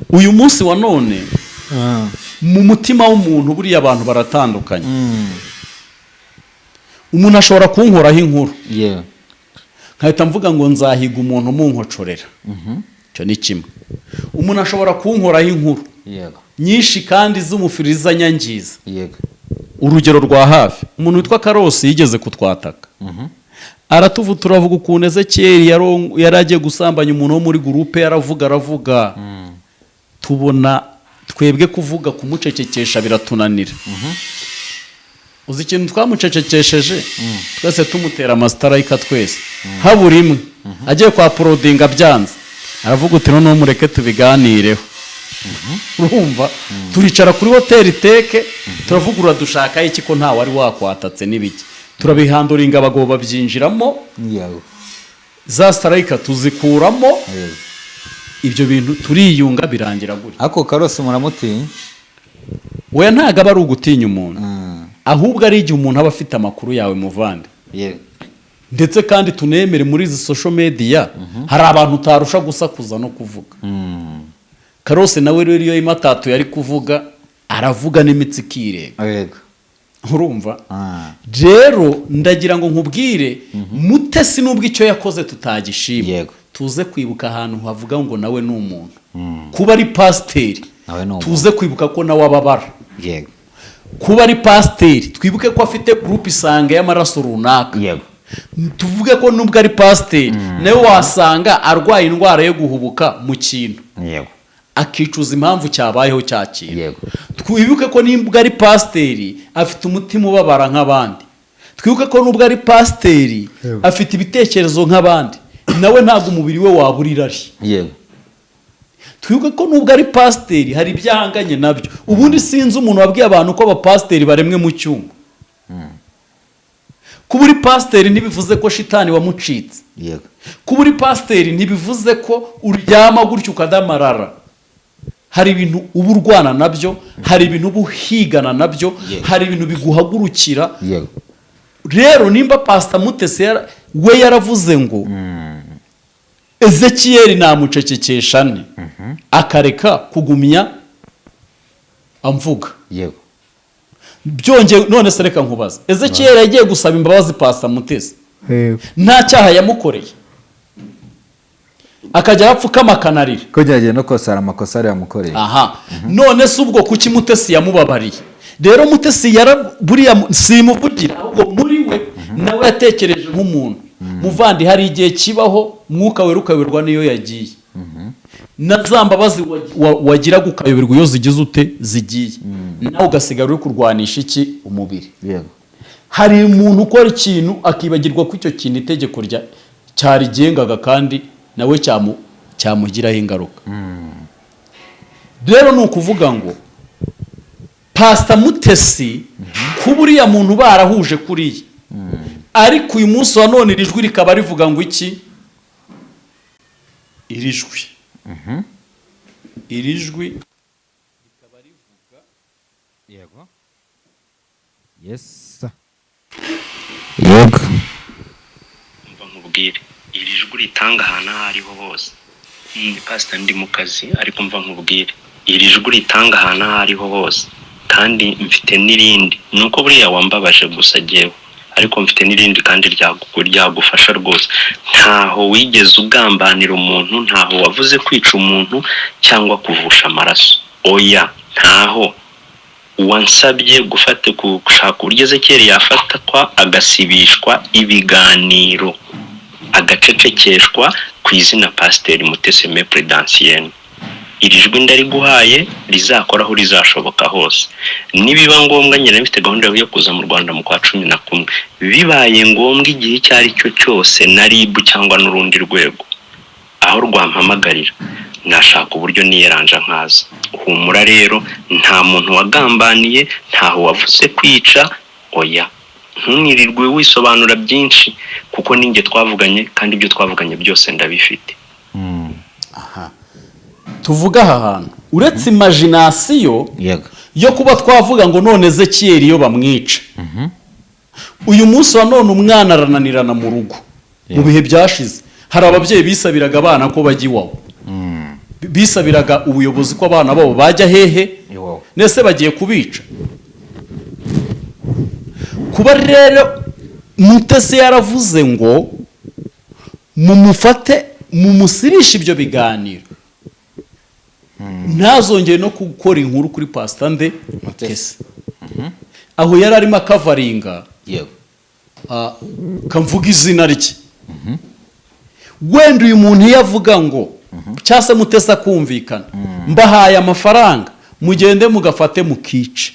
uyu munsi wa none mu mutima w'umuntu buriya abantu baratandukanye. Umuntu ashobora kunkoraho inkuru, nkahita mvuga ngo nzahiga umuntu munkocorera, cyo ni kimwe. Umuntu ashobora kunkoraho inkuru nyinshi kandi z'umufiriza nyangiza. Urugero rwa hafi, umuntu witwa Karosi yigeze kutwataka, turavuga ukuntu Ezekiel yaragiye gusambanya umuntu wo muri groupe, aravuga tubona twebwe kuvuga kumucecekesha biratunanira. Uzi ikintu twamucecekesheje? Twese tumutera amastarayika twese, habura imwe agiye kwa Prodinga byanze, aravuga uti noneho mureke tubiganireho. Urumva? Turicara kuri hoteli Teke, turavugura dushaka iki ko nta wari wakwatatse n'ibiki, turabihanduringa abagabo babyinjiramo, za starayika tuzikuramo. Ibyo bintu turiyunga birangira gutya. Ako Karosi muramutinya? Oya, ntago aba ari ugutinya umuntu, ahubwo ari igihe umuntu aba afite amakuru yawe muvande. Ndetse kandi tunemere muri izi social media hari abantu utarusha gusakuza no kuvuga. Karosi nawe rero iyo imatatu yari kuvuga aravuga n'imitsi kirega. Urumva? Rero ndagira ngo nkubwire Mutesi nubwo icyo yakoze tutagishima, tuze kwibuka ahantu havuga ngo nawe ni umuntu. Kuba ari pasiteri Nawe ni umuntu. tuze kwibuka ko nawe ababara. yego Kuba ari pasiteri twibuke ko afite gurupe Isange y'amaraso runaka. yego Tuvuge ko nubwo ari pasiteri nawe wasanga arwaye indwara yo guhubuka mu kintu yego akicuza impamvu cyabayeho cya kintu. Yego. Twibuke ko nubwo ari pasiteri afite umutima ubabara nk'abandi. Twibuke ko nubwo ari pasiteri afite ibitekerezo nk'abandi, nawe ntabwo umubiri we wabura irari. yego Twibuke ko nubwo ari pasiteri hari ibyahanganye nabyo. Ubundi sinzi umuntu wabwiye abantu ko abapasiteri baremwe mu cyuma. Kuba uri pasiteri ntibivuze ko shitani wamucitse. yego Kuba uri pasiteri ntibivuze ko uryama gutyo ukadamarara. Hari ibintu uba urwana nabyo, hari ibintu uba uhigana nabyo, Yego. hari ibintu biguhagurukira. yego Rero nimba Pastor Mutesi we yaravuze ngo Ezekiyeli namucecekesha ne akareka kugumya amvuga. yego Byongeye none se reka nkubaza, Ezekiyeli yagiye gusaba imbabazi Pastor Mutesi nta cyaha yamukoreye, akajya apfukama akanarira. ko byagiye no kosara amakosa ari yamukoreye. Aha, none se ubwo kuki Mutesi yamubabariye? Rero Mutesi buriya simuvugira ahubwo muri we nawe yatekereje nk'umuntu. Muvandi hari igihe kibaho mwuka we rukayoberwa niyo yagiye. Na za mbabazi wagira gukayoberwa iyo zigize ute zigiye. Nawe ugasigara uri kurwanisha iki umubiri. yego Hari umuntu ukora ikintu akibagirwa ko icyo kintu itegeko cyarigengaga kandi nawe cyamugiraho ingaruka. Rero ni ukuvuga ngo Pastor Mutesi kuba uriya muntu barahuje kuriya, ariko uyu munsi wa none iri jwi rikaba rivuga ngo iki? Iri jwi rikaba rivuga yego yes yego mva nkubwire iri jwi ritanga ahantu aho ariho hose. Ni pastor ndi mu kazi ariko mva nkubwire iri jwi ritanga ahantu aho ariho hose, kandi mfite n'irindi. Nuko buriya wambabaje gusa jyewe, ariko mfite n'irindi kandi ryagufasha rwose. Ntaho wigeze ugambanira umuntu, ntaho wavuze kwica umuntu cyangwa kuvusha amaraso. Oya, ntaho. Wansabye gushaka uburyo Ezekiyeli yafatwa agasibishwa ibiganiro, agacecekeshwa ku izina Pasiteri Mutesi Maitre Dansiyene. Iri jwi ndariguhaye rizakoraho rizashoboka hose. Nibiba ngombwa nyine bifite gahunda yo kuza mu Rwanda mu kwa 11, bibaye ngombwa igihe icyo ari cyo cyose na RIB cyangwa n'urundi rwego aho rwampamagarira, nashaka uburyo niyeranja nkaza. Humura rero, nta muntu wagambaniye, ntaho wavuze kwica. Oya, ntunirirwe wisobanura byinshi kuko ninjye twavuganye kandi ibyo twavuganye byose ndabifite. aha. Tuvuga aha hantu uretse imagination yego yo kuba twavuga ngo none Ezekiyeli iyo bamwica. Uyu munsi wa none umwana arananirana mu rugo. Mu bihe byashize hari ababyeyi bisabiraga abana ko bajya iwabo. Bisabiraga ubuyobozi ko abana babo bajya hehe, iwabo. Nese bagiye kubica. Kuba rero Mutesi yaravuze ngo mumufate mumusirisha ibyo biganiro, ntazongere no gukora inkuru kuri Pastor Mutesi. Aho yari arimo akavaringa yego kamvuga izina rye. Wenda uyu muntu iyo avuga ngo cyase Mutesi akumvikana, mbahaye amafaranga mugende mugafate mukice,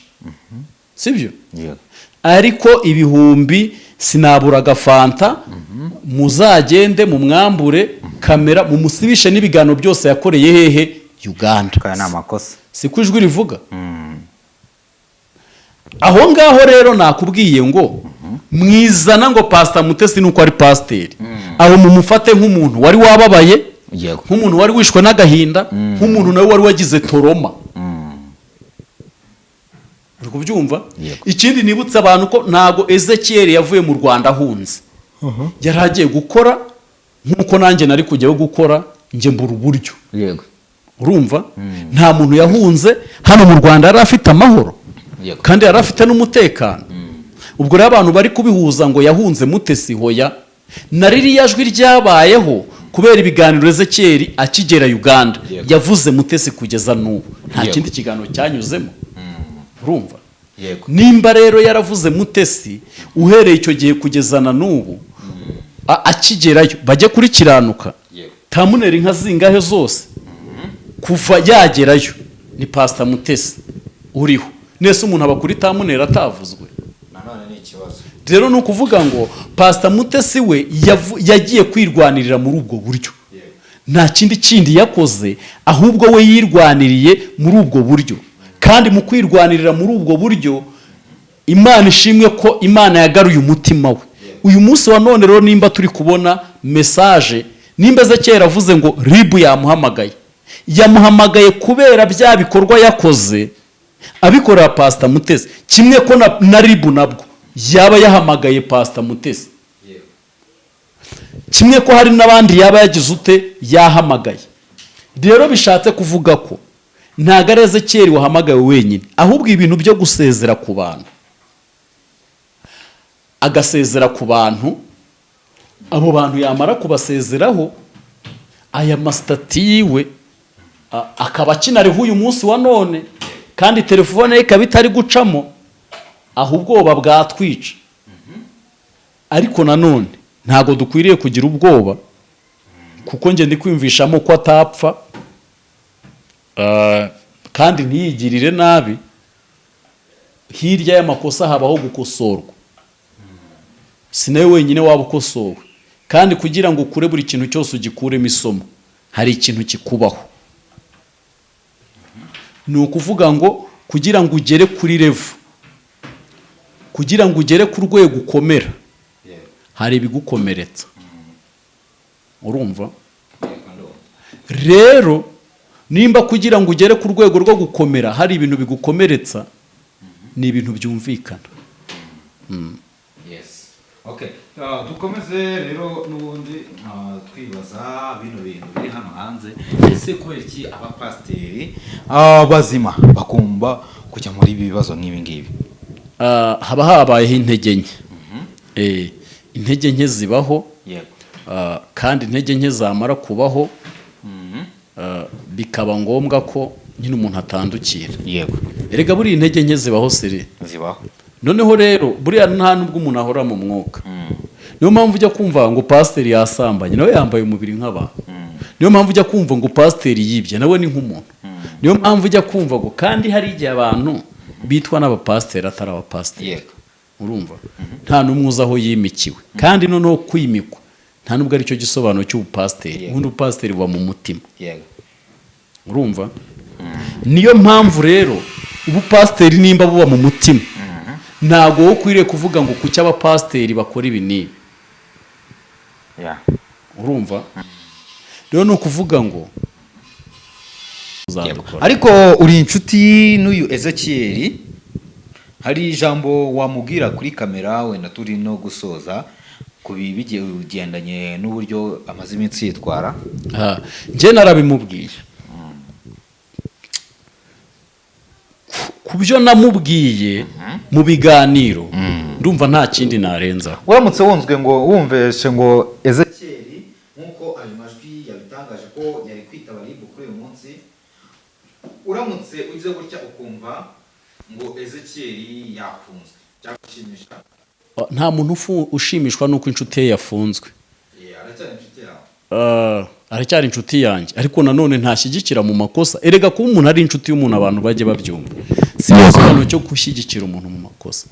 sibyo? yego Ariko ibihumbi sinabura agafanta, muzagende mumwambure kamera mumusibishe n'ibiganiro byose yakoreye hehe Uganda. kandi ni amakosa. Siko ijwi rivuga. Aho ngaho rero nakubwiye ngo mwizana ngo Pastor Mutesi nuko ari pasiteri. Aho mumufate nk'umuntu wari wababaye, yego nk'umuntu wari wishwe n'agahinda, nk'umuntu nawe wari wagize toroma. Uri kubyumva? Yego. Ikindi nibutse abantu ko ntago Ezekiyeli yavuye mu Rwanda ahunze. Yari agiye gukora nk'uko nanjye nari kujyaho gukora, njye mbura uburyo. yego Urumva? Nta muntu yahunze hano mu Rwanda, yari afite amahoro yego kandi yari afite n'umutekano. Ubwo rero abantu bari kubihuza ngo yahunze Mutesi, hoya na ririya jwi ryabayeho kubera ibiganiro Ezekiyeli akigera Uganda Yego. yavuze Mutesi kugeza n'ubu nta Yego. kindi kiganiro cyanyuzemo urumva Yego. nimba rero yaravuze Mutesi uhereye icyo gihe kugeza na n'ubu akigerayo bajye kuri kiranuka Yego. tamunera inka zingahe zose kuva yagerayo ni Pastor Mutesi uriho nese umuntu aba kuri tamunera atavuzwe nanone ni ikibazo rero ni ukuvuga ngo Pastor Mutesi we yagiye kwirwanirira muri ubwo buryo nta kindi yakoze ahubwo we yirwaniriye muri ubwo buryo kandi mu kwirwanirira muri ubwo buryo Imana ishimwe ko Imana yagaruye umutima we uyu munsi wa none rero nimba turi kubona message nimba Ezekiyeli avuze ngo ribu yamuhamagaye kubera bya bikorwa yakoze abikorera Pastor Mutesi kimwe ko na ribu nabwo yaba yahamagaye Pastor Mutesi kimwe ko hari n'abandi yaba yagize ute yahamagaye rero bishatse kuvuga ko ntago ari Ezekiyeli wahamagaye wenyine ahubwo ibintu byo gusezera ku bantu agasezera ku bantu abo bantu yamara kubasezeraho aya masitati yiwe akaba akinariho uyu munsi wa none kandi telefone ye ikaba itari gucamo aho ubwoba bwatwica ariko nanone ntago dukwiriye kugira ubwoba kuko njye ndi kwiyumvishamo ko atapfa kandi ntiyigirire nabi hirya y'amakosa habaho gukosorwa si nawe wenyine waba ukosowe kandi kugira ngo ukure buri kintu cyose ugikuremo isomo hari ikintu kikubaho ni ukuvuga ngo kugira ngo ugere kuri level kugira ngo ugere ku rwego ukomera hari ibigukomeretsa urumva rero nimba kugira ngo ugere ku rwego rwo gukomera hari ibintu bigukomeretsa ni ibintu byumvikana dukomeze rero n'ubundi twibaza bino bintu biri hano hanze ese kubera iki abapasiteri bazima bakumva kujya muri ibi bibazo nk'ibi ngibi haba habayeho intege nke intege nke zibaho kandi intege nke zamara kubaho bikaba ngombwa ko nyine umuntu atandukira yego erega buriya intege nke zibaho sire zibaho noneho rero buriya nta nubwo umuntu ahora mu mwuka niyo mpamvu ujya kumva ngo pasiteri yasambanye nawe yambaye umubiri nk'abantu niyo mpamvu ujya kumva ngo pasiteri yibye nawe ni nk'umuntu niyo mpamvu ujya kumva ngo kandi hari igihe abantu bitwa n'abapasiteri atari abapasiteri urumva nta n'umwe uzi aho yimikiwe kandi noneho kwimikwa nta nubwo aricyo gisobanuro cy'ubupasiteri ubundi ubupasiteri buba mu mutima urumva niyo mpamvu rero ubupasiteri nimba buba mu mutima ntabwo wowe ukwiriye kuvuga ngo kuki abapasiteri bakora ibi n'ibi urumva rero ni ukuvuga ngo ariko uri inshuti n'uyu Ezekiyeli hari ijambo wamubwira kuri kamera wenda turi no gusoza ku bigendanye n'uburyo amaze iminsi yitwara njye narabimubwiye ku byo namubwiye mu biganiro ndumva nta kindi narenzaho uramutse wumveshe ngo Ezekiyeli nk'uko ayo majwi yabitangaje ko yari kwitaba ribu kuri uyu munsi uramutse ugize gutya ukumva ngo Ezekiyeli yafunzwe cyagushimisha nta muntu ushimishwa n'uko inshuti ye yafunzwe aracyari inshuti yawe aracyari inshuti yanjye ariko nanone ntashyigikira mu makosa erega kuba umuntu ari inshuti y'umuntu abantu bajye babyumva si igisobanuro cyo gushyigikira umuntu mu makosa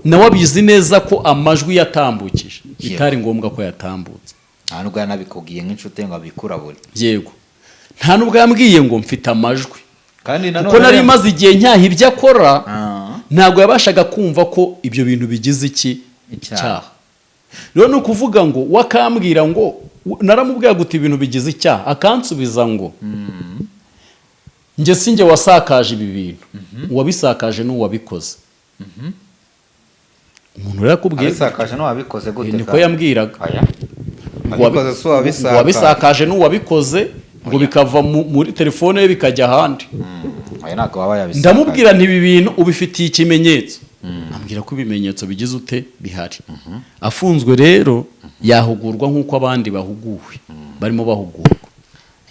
nawe abizi neza ko amajwi yatambukije bitari ngombwa ko yatambutse nta nubwo yanabikubwiye nk'inshuti ngo abikurabure yego nta nubwo yambwiye ngo mfite amajwi kuko nari maze igihe nyaha ibyo akora ntabwo yabashaga kumva ko ibyo bintu bigize icyaha rero ni ukuvuga ngo wakambwira ngo naramubwira guta ibintu bigize icyaha akansubiza ngo njye sinjye wasakaje ibi bintu uwabisakaje n'uwabikoze umuntu rero yakubwiye abisakaje n'uwabikoze gute niko yambwiraga uwabisakaje n'uwabikoze ngo bikava muri telefone ye bikajya ahandi ndamubwira ntibi bintu ubifitiye ikimenyetso ambwira ko ibimenyetso bigize ute bihari afunzwe rero yahugurwa nk'uko abandi bahuguwe barimo bahugurwa.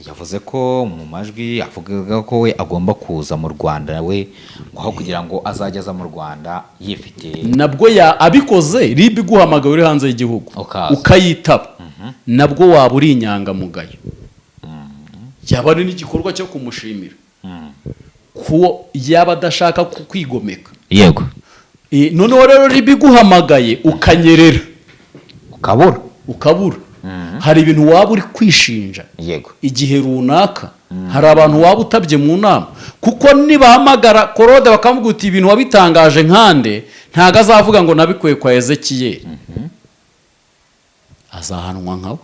yavuze ko mu majwi avugaga ko we agomba kuza mu Rwanda we ngo aho kugira ngo azajya aza mu Rwanda yifite. Nabwo abikoze RIB iguhamagaye uri hanze y'igihugu ukayitaba, nabwo waba uri inyangamugayo. Yaba ari n'igikorwa cyo kumushimira ko yaba adashaka kwigomeka. Yego. Noneho rero RIB iguhamagaye ukanyerera ukabura hari ibintu waba uri kwishinja. Yego. Igihe runaka hari abantu waba utabye mu nama, kuko nibahamagara Korode bakavuga uti ibintu wabitangaje nkande, ntago azavuga ngo nabikuye kwa Ezekiyeli. Azahanwa nkawe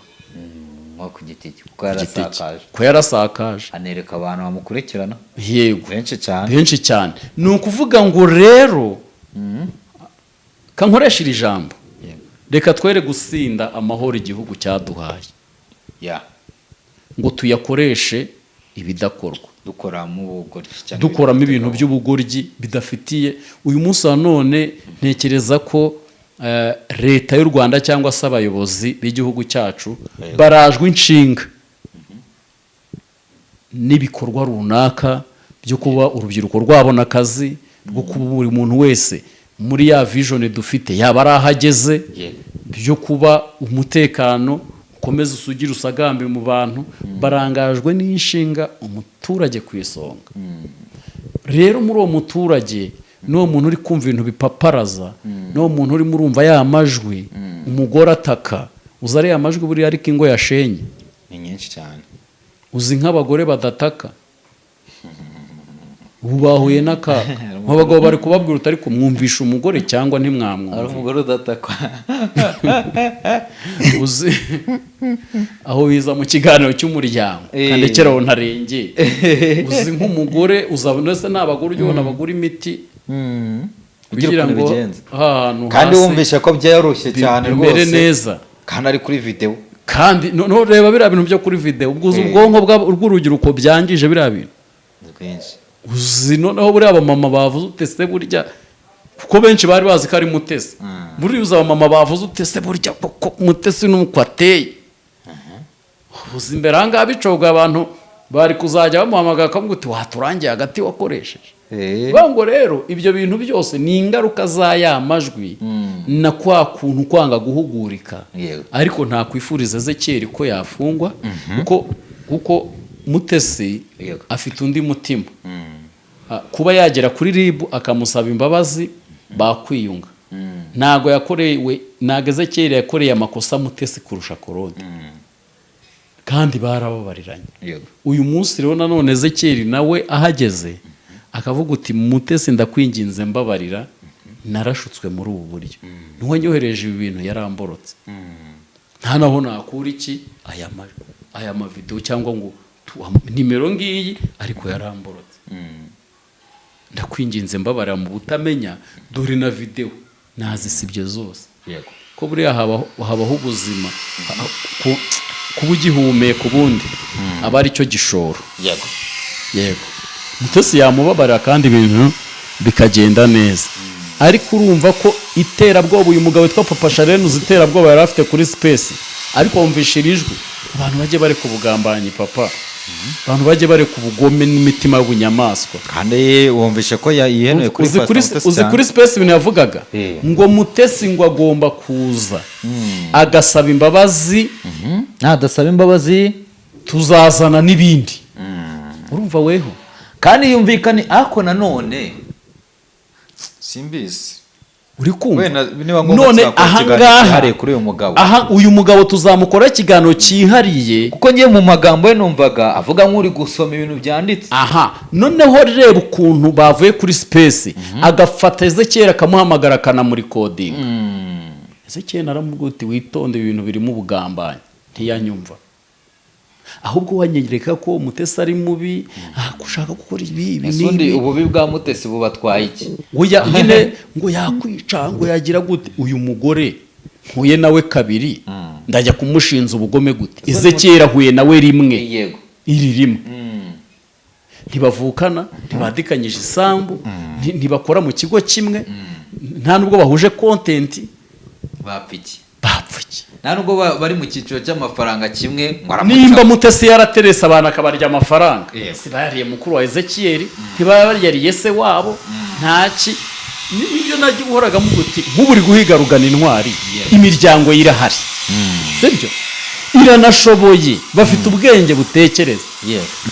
ku giti cye kuko yarasakaje anereka abantu bamukurikirana. Yego, benshi cyane. Ni ukuvuga ngo rero kankoresha iri jambo, reka twere gusinda amahoro igihugu cyaduhaye, ngo tuyakoreshe ibidakorwa, dukoramo ibintu by'ubugoryi bidafitiye. Uyu munsi wa none ntekereza ko leta y'u Rwanda cyangwa se abayobozi b'igihugu cyacu barajwe inshinga n'ibikorwa runaka byo kuba urubyiruko rwabona akazi, rwo kuba buri muntu wese muri ya vision dufite yaba ari ahageze, byo kuba umutekano ukomeza usugira usagambe mu bantu. Barangajwe n'inshinga umuturage ku isonga. Rero muri uwo muturage n'uwo muntu uri kumva ibintu bipaparaza, n'uwo muntu urimo urumva ya majwi, umugore ataka, uzi ari ya majwi buriya ariko ingo yashenye ni nyinshi cyane. Uzi nk'abagore badataka ubu bahuye n'akaga, abagabo bari kubabwira utari kumwumvisha umugore cyangwa ntimwamwumva. Ari umugore udatakwa. Uzi aho biza mu kiganiro cy'umuryango kandi keraho ntarengeye. Uzi nk'umugore uzabona se n'abagore ujye ubona abagura imiti kugira ngo ahantu kandi wumvishe ko byarushye cyane rwose neza, kandi ari kuri video, kandi no reba biriya bintu byo kuri video, ubwo uzi ubwonko bw'urubyiruko byangije biriya bintu. Uzi noneho buriya abamama bavuze utese burya, kuko benshi bari bazi ko ari Mutesi. Buriya uzi abamama bavuze utese burya kuko Mutesi nuko ateye. Uzi imbere ahangaha bicoga abantu bari kuzajya bamuhamagara akavuga uti waturangiye hagati wakoresheje. Bango rero ibyo bintu byose ni ingaruka za ya majwi na kwa kuntu kwanga guhugurika. Ariko nta kwifuriza Ezekiyeli ko yafungwa kuko Mutesi afite undi mutima. Kuba yagera kuri RIB akamusaba imbabazi bakwiyunga. Ntago yakorewe, ntago Ezekiyeli yakoreye amakosa Mutesi kurusha Korode, kandi barababariranye. Uyu munsi rero nanone Ezekiyeli nawe ahageze akavuga uti Mutesi ndakwinginze mbabarira, narashutswe muri ubu buryo, niwe nyohereje ibi bintu yaramborotse, nta naho nakura iki aya mavideo cyangwa ngo nimero ngiyi, ariko yaramborotse. Ndakwinginze mbabarira mu butamenya, dore na video nazisibye zose. Ko buriya habaho ubuzima, kuba ugihumeka ubundi aba ari cyo gishoro. Yego, Mutesi yamubabarira kandi ibintu bikagenda neza. Ariko urumva ko iterabwoba uyu mugabo witwa Papa Sharene uzi iterabwoba yari afite kuri Space, ariko wumvisha irijwi abantu bajye bari kubugambanyi papa, abantu bajye bari kubugome n'imitima y'ubunyamaswa. Kandi wumvishe ko yihenuye kuri uzi kuri Space ibintu yavugaga ngo Mutesi ngo agomba kuza agasaba imbabazi, nadasaba imbabazi tuzazana n'ibindi. Urumva weho kandi yumvikane ako nanone simbizi uri kumva. None ahangaha kuri uyu mugabo, uyu mugabo tuzamukora ikiganiro cyihariye, kuko ngiye mu magambo ye numvaga avuga nk'uri gusoma ibintu byanditse. Noneho reba ukuntu bavuye kuri Space agafata Ezekiyeli akamuhamagara akanamurikodinga. Ezekiyeli naramubwira uti witonde ibintu birimo ubugambanyi, ntiyanyumva. Ahubwo wanyereka ko Mutesi ari mubi, gushaka gukora ibi n'undi. Ububi bwa Mutesi bubatwaye iki? Nyine ngo yakwica, ngo yagira gute. Uyu mugore mpuye nawe kabiri, ndajya kumushinza ubugome gute? Ezekiyeli ahuye nawe rimwe, iri rimwe. Ntibavukana, ntibadikanyije isambu, ntibakora mu kigo kimwe, nta nubwo bahuje content. bapfuye. nta nubwo bari mu cyiciro cy'amafaranga kimwe. Nimba Mutesi yaraterese abantu akabarya amafaranga, Yes. sibariye mukuru wa Ezekiyeli, ntibariye se wabo, ntaki. Nibyo najya uhoraga mu guti nk'uburi guhiga rugana intwari, imiryango irahari, sibyo, iranashoboye, bafite ubwenge butekereza.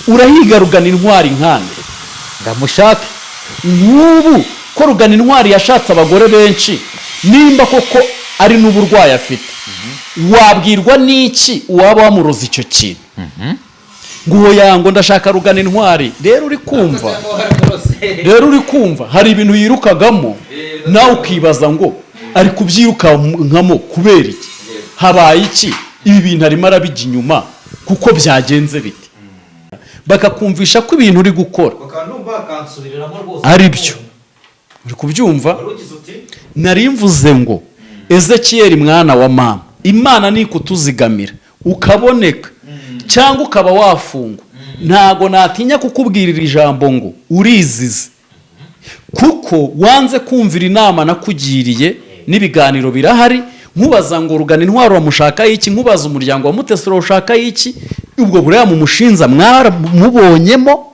Urahiga rugana intwari nkande ndamushake nk'ubu ko rugana intwari yashatse abagore benshi, nimba koko ari n'uburwayi afite, wabwirwa n'iki uwaba wamuroza icyo kintu? ngo yango ndashaka rugana intwari. Rero uri kumva hari ibintu yirukagamo, nawe ukibaza ngo ari kubyirukankamo kubera iki, habaye iki, ibi bintu arimo arabijya inyuma kuko byagenze bite, bakakumvisha ko ibintu uri gukora ari byo. uri kubyumva? Nari mvuze ngo Ezekiyeli mwana wa mama, Imana ni kutuzigamira ukaboneka cyangwa ukaba wafungwa, ntago natinya kukubwirira ijambo ngo urizize, kuko wanze kumvira inama nakugiriye. N'ibiganiro birahari, nkubaza ngo rugana intwaro wamushaka iki, nkubaza umuryango wa Mutesi ushaka iki, ubwo buriya mu mushinza mubonyemo,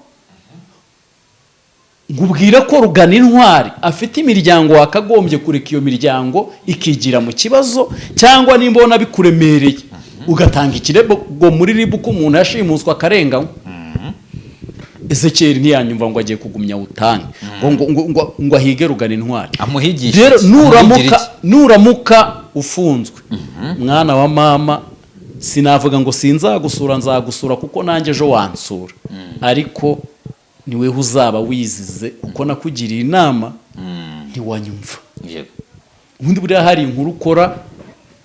ngubwira ko rugana intwari afite imiryango, wakagombye kureka iyo miryango ikigira mu kibazo, cyangwa nimba ubona bikuremereye ugatanga ikirego muri ribu ko umuntu yashimuswa akarenganywa. Ezekiyeli ntiyanyumva ngo agiye kugumya utange ngo ahige rugana intwari, amuhigisha. Rero nuramuka ufunzwe, mwana wa mama, sinavuga ngo sinzagusura, nzagusura kuko nanjye ejo wansura, ariko niwe uzaba wizize kuko nakugiriye inama ntiwanyumva. Ubundi buriya hari inkuru ukora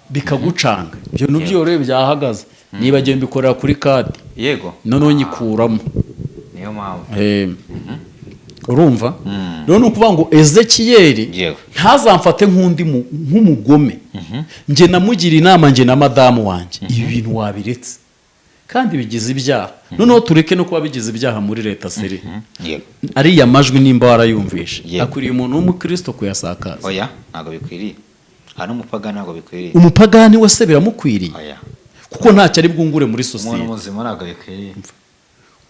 bikagucanga, ibyo nubyoreye byahagaze, nibagiwe mbikorera kuri kadi, yego, noneho nyikuramo. niyo mpamvu urumva? None ukuvuga ngo Ezekiyeli ntazamfate nk'umugome, njye namugira inama, njye na madamu wanjye, ibi bintu wabiretse kandi bigize ibyaha. Noneho tureke no kuba bigize ibyaha muri leta seri. Ariya majwi nimba warayumvishe, akwiriye umuntu w'umukristo kuyasakaza. Oya, ntabwo bikwiriye. Hano umupagani ntabwo bikwiriye. Umupagani we se biramukwiriye, kuko ntacyo ari bwungure muri sosiyete. Umuntu muzima ntabwo bikwiriye.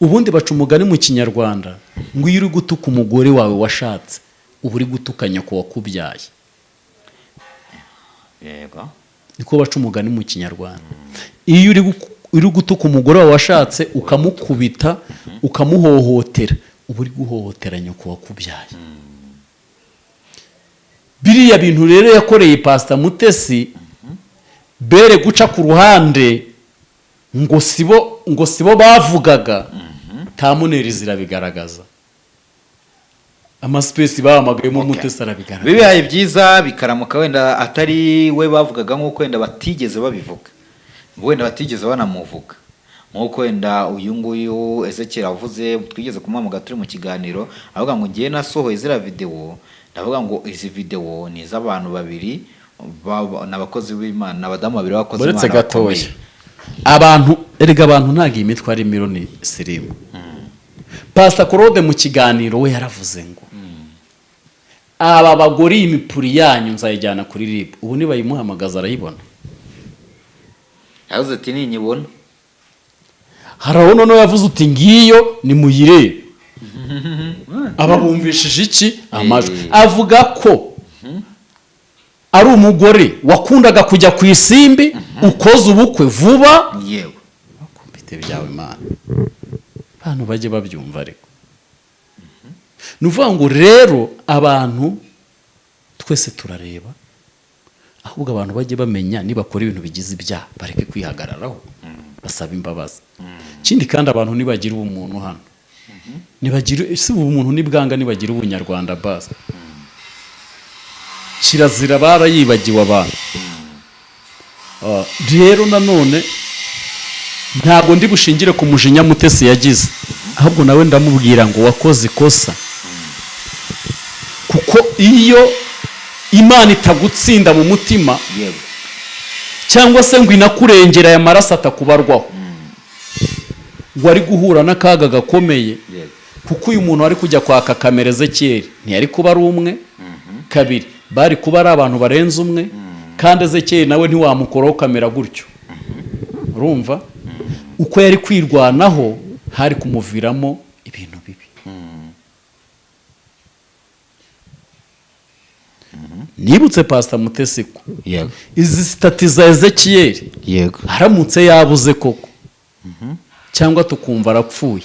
Ubundi baca umugani mu Kinyarwanda ngo iyo uri gutuka umugore wawe washatse, uba uri gutuka nyoko wakubyaye. Yego, niko baca umugani mu Kinyarwanda. Iyo uri gutuka umugore wawe washatse ukamukubita, ukamuhohotera, uba uri guhohotera nyoko wakubyaye. Biriya bintu rero yakoreye Pastor Mutesi, bere guca ku ruhande ngo sibo bavugaga, tamuneri zirabigaragaza, amaspace bahamagayemo Mutesi arabigaragaza. Bibaye byiza bikaramuka wenda atari we bavugaga, nk'uko wenda batigeze babivuga, wenda batigeze banamuvuga, nk'uko wenda uyu nguyu Ezekiyeli avuze, twigeze kumuhamagara turi mu kiganiro, avuga ngo ngiye nasohoye zira video, ndavuga ngo izi video ni iz'abantu babiri n'abakozi b'Imana, n'abadamu babiri bakoze Imana bakomeye. Abantu erega abantu ntagiye imitwe ari miliyoni sirimu. Pastor Claude mu kiganiro we yaravuze ngo aba bagore imipuri yanyu nzayijyana kuri RIB. Ubu nibayimuhamagaza arayibona. Yavuze ati ninyibona. Haraho no yavuze uti ngiyo ni muyire. Aba bumvishije iki amajwi, avuga ko ari umugore wakundaga kujya ku isimbi, ukoze ubukwe vuba. Yewe, akumbite byawe Imana, abantu bajye babyumva. Ariko nuvuga ngo rero abantu twese turareba, ahubwo abantu bajye bamenya nibakora ibintu bigize ibyaha bareke kwihagararaho, basaba imbabazi. Kindi kandi abantu nibagira ubumuntu hano, nibagira si ubumuntu nibwanga, nibagira ubunyarwanda base. Kirazira barayibagiwe abantu. Rero nanone ntabwo ndi bushingire ku mujinya Mutesi yagize, ahubwo nawe ndamubwira ngo wakoze ikosa, kuko iyo Imana itagutsinda mu mutima cyangwa se ngo inakurengera aya maraso atakubarwaho, wari guhura n'akaga gakomeye. Kuko uyu muntu wari kujya kwaka kamera Ezekiyeli ntiyari kuba ari umwe, kabiri bari kuba ari abantu barenze umwe, kandi Ezekiyeli nawe ntiwamukoraho kamera gutyo, urumva uko yari kwirwanaho hari kumuviramo ibintu bibi. Nibutse Pastor Mutesi ko yego izi sitati za Ezekiyeli yego aramutse yabuze koko cyangwa tukumva arapfuye,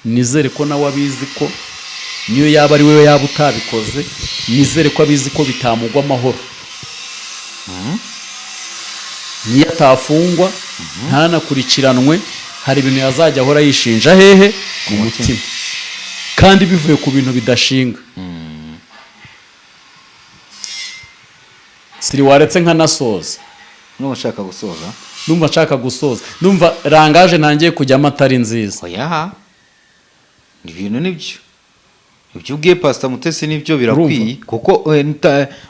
nizere ko nawe abizi ko niyo yaba ari we yaba utabikoze, nizere ko abizi ko bitamugwa amahoro. Niyo atafungwa ntanakurikiranwe, hari ibintu yazajya ahora yishinja hehe mu mutima, kandi bivuye ku bintu bidashinga. Siri waretse nkanasoza, n'ubu nshaka gusoza, numva nshaka gusoza, numva rangaje ntangiye kujyamo atari nziza. oya ibintu nibyo ibyo ubwiye Pastor Mutesi nibyo birakwiye, kuko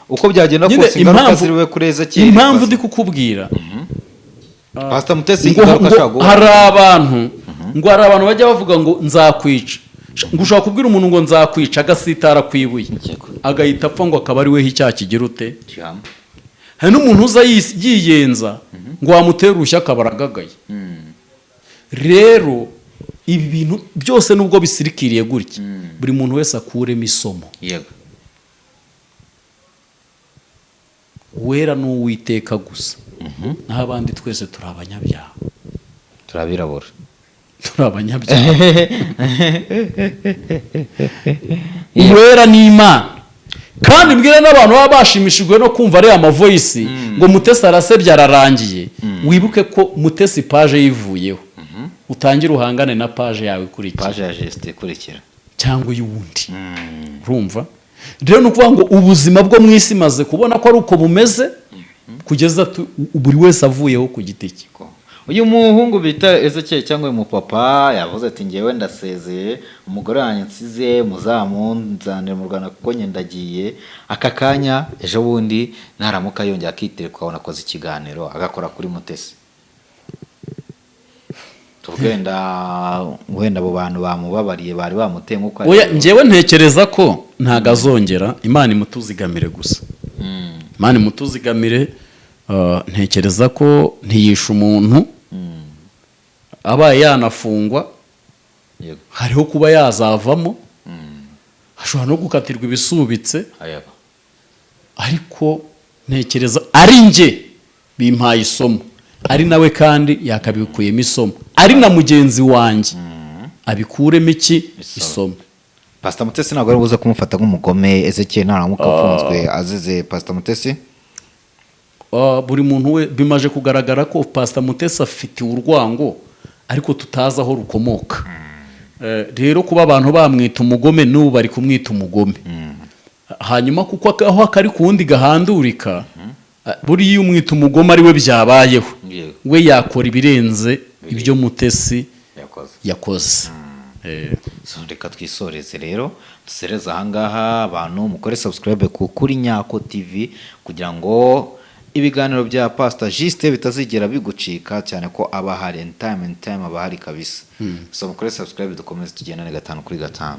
uko byagenda kose ingaruka ziriwe kuri Ezekiyeli. Impamvu ndi kukubwira Pastor Mutesi ngo hari abantu bajya bavuga ngo nzakwica, ngo ushobora kubwira umuntu ngo nzakwica agasitara ku ibuye agahita apfa, ngo akaba ari we icyaha kigira ute. Hari n'umuntu uza yiyenza ngo wamutera urushya akaba aragagaye. Rero ibi bintu byose nubwo bisirikiriye gutya, buri muntu wese akuremo isomo. yego Wera n'Uwiteka gusa, naho abandi twese turi abanyabyaha, turabirabura, turi abanyabyaha. Uwera ni Imana, kandi mbwira n'abantu baba bashimishijwe no kumva ariya amavoyisi ngo Mutesi arasebye ararangiye, wibuke ko Mutesi paje yivuyeho, utangire uhangane na paje yawe ikurikira, paje ya Geste ikurikira cyangwa y'uwundi. Urumva rero ni ukuvuga ngo ubuzima bwo mu isi maze kubona ko ari uko bumeze, kugeza buri wese avuyeho ku giti cye. uyu muhungu bita Ezekiyeli cyangwa uyu mupapa yavuze ati ngewe ndasezeye, umugore wanjye nsize muzamunzanire mu Rwanda kuko nyendagiye aka kanya, ejo bundi naramuka yongera akitire ukabona akoze ikiganiro agakora kuri Mutesi. wenda abo bantu bamubabariye bari bamuteye nk'uko oya ngewe ntekereza ko ntago azongera. Imana imutuzigamire gusa, Imana imutuzigamire. Ntekereza ko ntiyisha umuntu, abaye yanafungwa hariho kuba yazavamo, ashobora no gukatirwa ibisubitse, ariko ntekereza ari nge bimpaye isomo, ari nawe kandi yakabikuyemo isomo, ari na mugenzi wanjye abikuremo iki isomo. Pastor Mutesi ntabwo ari buze kumufata nk'umugome. Ezekiyeli naramuka afunzwe azize Pastor Mutesi, buri muntu we bimaje kugaragara ko Pastor Mutesi afitiwe urwango ariko tutazi aho rukomoka. Rero kuba abantu bamwita umugome n'ubu bari kumwita umugome, hanyuma kuko aho akari ku wundi gahandurika, buriya iyo umwita umugome ari we byabayeho, we yakora ibirenze ibyo Mutesi yakoze. Reka twisoreze rero, dusereze ahangaha. Abantu mukore subscribe kuri Nyako TV kugira ngo ibiganiro bya Pastor Juste bitazigera bigucika, cyane ko aba hari time aba hari kabisa. So mukore subscribe dukomeze tugendane 5 kuri 5.